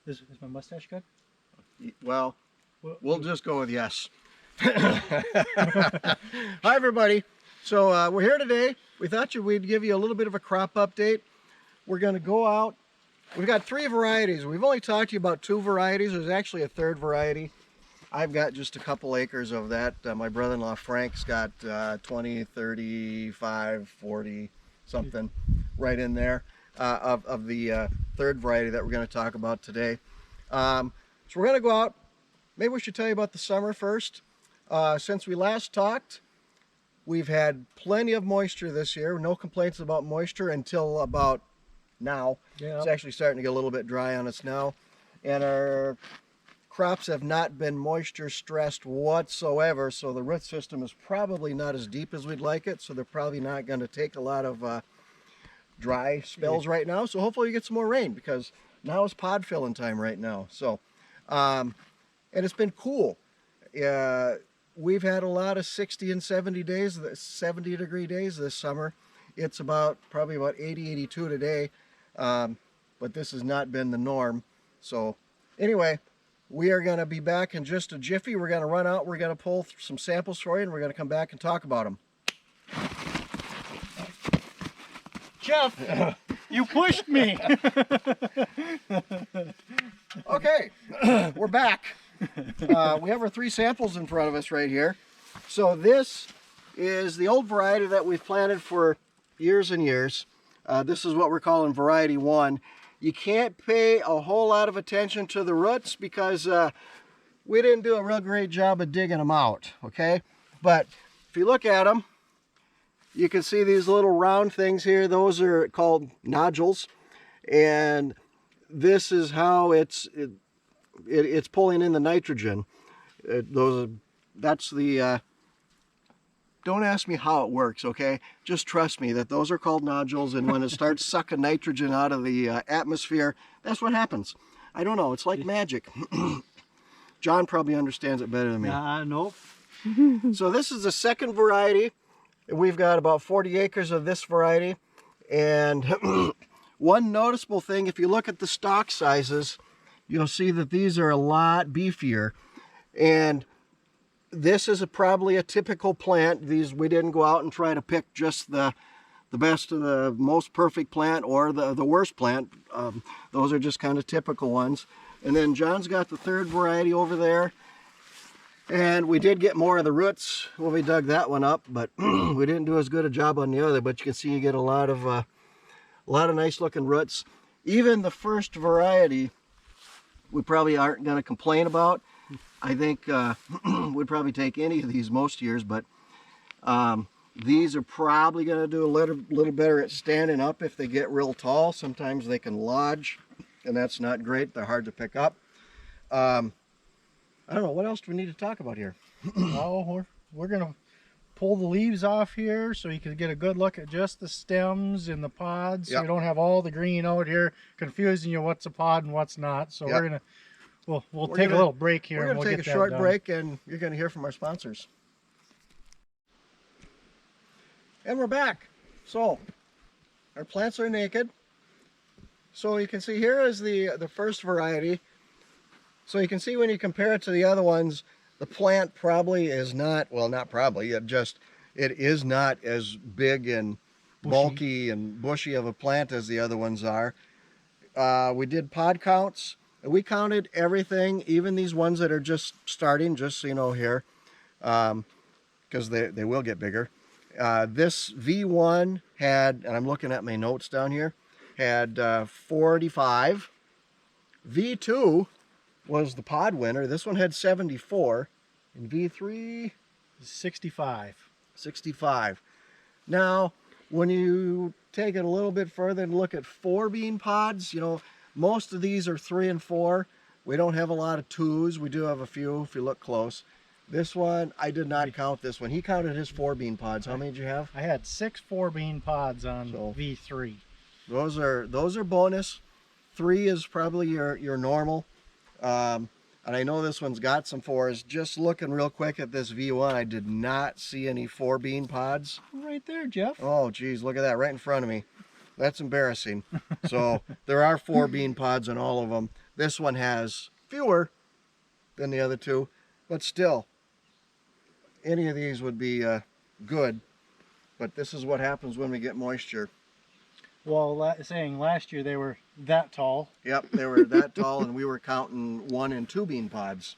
Is my mustache good? Well, we'll just go with yes. Hi, everybody. So we're here today. We thought we'd give you a little bit of a crop update. We're going to go out. We've got 3 varieties. We've only talked to you about 2 varieties. There's actually a 3rd variety. I've got just a couple acres of that. My brother-in-law Frank's got 20, 35, 40, something right in there of the 3rd variety that we're going to talk about today. So we're going to go out. Maybe we should tell you about the summer first. Since we last talked, we've had plenty of moisture this year. No complaints about moisture until about now. Yep. It's actually starting to get a little bit dry on us now. And our crops have not been moisture stressed whatsoever, so the root system is probably not as deep as we'd like it, so they're probably not going to take a lot of dry spells right now. So hopefully we get some more rain, because now is pod filling time right now. So and it's been cool. We've had a lot of 60 and 70 days, 70 degree days this summer. It's probably about 80, 82 today, but this has not been the norm. So anyway, we are going to be back in just a jiffy. We're going to run out. We're going to pull some samples for you, and we're going to come back and talk about them. Jeff, you pushed me. Okay, we're back. We have our 3 samples in front of us right here. So this is the old variety that we've planted for years and years. This is what we're calling variety 1. You can't pay a whole lot of attention to the roots because we didn't do a real great job of digging them out, okay? But if you look at them, you can see these little round things here. Those are called nodules, and this is how it's pulling in the nitrogen. That's the don't ask me how it works, okay? Just trust me that those are called nodules, and when it starts sucking nitrogen out of the atmosphere, that's what happens. I don't know, it's like magic. John probably understands it better than me. Nope. So this is the 2nd variety. We've got about 40 acres of this variety, and one noticeable thing, if you look at the stalk sizes, you'll see that these are a lot beefier, and this is probably a typical plant. These, we didn't go out and try to pick just the best of the most perfect plant or the worst plant. Those are just kind of typical ones. And then John's got the 3rd variety over there. And we did get more of the roots when we dug that one up, but we didn't do as good a job on the other. But you can see you get a lot of nice looking roots. Even the 1st variety, we probably aren't going to complain about. I think we'd probably take any of these most years, but these are probably going to do a little better at standing up if they get real tall. Sometimes they can lodge, and that's not great. They're hard to pick up. I don't know, what else do we need to talk about here? Oh, we're going to pull the leaves off here so you can get a good look at just the stems and the pods. Yep. So you don't have all the green out here confusing you what's a pod and what's not. So yep. We'll take a little break here. We're going to take a short break, and you're going to hear from our sponsors. And we're back. So our plants are naked. So you can see here is the 1st variety. So you can see when you compare it to the other ones, the plant probably is not, well, not probably, it is not as big and bulky and bushy of a plant as the other ones are. We did pod counts. We counted everything, even these ones that are just starting, just so you know here, because they will get bigger. This V1 had, and I'm looking at my notes down here, had 45. V2 was the pod winner. This one had 74. And V3? 65. 65. Now, when you take it a little bit further and look at 4 bean pods, you know, most of these are 3 and 4. We don't have a lot of 2s. We do have a few if you look close. This one, I did not count this one. He counted his 4 bean pods. How many did you have? I had 6 4 bean pods on V3. Those are bonus. 3 is probably your normal. And I know this one's got some 4s. Just looking real quick at this V1, I did not see any 4 bean pods. Right there, Jeff. Oh, geez, look at that right in front of me. That's embarrassing. So there are 4 bean pods in all of them. This one has fewer than the other two, but still, any of these would be good. But this is what happens when we get moisture. Well, saying last year they were that tall. Yep, they were that tall, and we were counting 1 and 2 bean pods.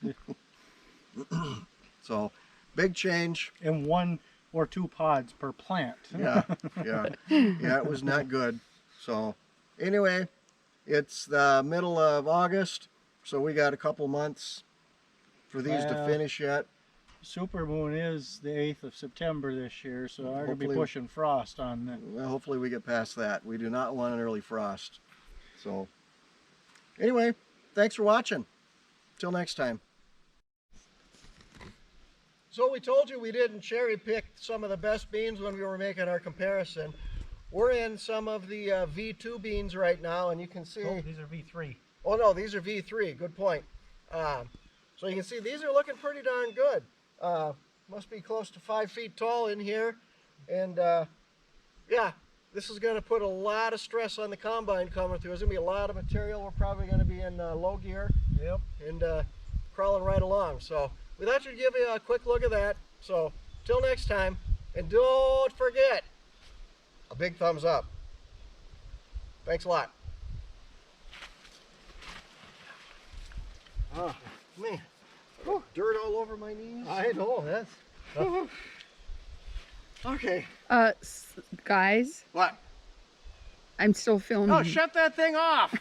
So, big change. And 1 or 2 pods per plant. Yeah, it was not good. So, anyway, it's the middle of August, so we got a couple months for these to finish yet. Supermoon is the 8th of September this year, so I'm going to be pushing frost on that. Well, hopefully we get past that. We do not want an early frost. So, anyway, thanks for watching. Till next time. So we told you we didn't cherry pick some of the best beans when we were making our comparison. We're in some of the V2 beans right now, and you can see... Oh, these are V3. Oh no, these are V3, good point. So you can see these are looking pretty darn good. Must be close to 5 feet tall in here. And yeah, this is going to put a lot of stress on the combine coming through. There's going to be a lot of material. We're probably going to be in low gear. Yep. And crawling right along. So we thought we'd give you a quick look at that. So till next time, and don't forget, a big thumbs up. Thanks a lot. Oh, man. Whew, dirt all over my knees. I know, that's... Okay. Guys, What? I'm still filming. Oh, shut that thing off.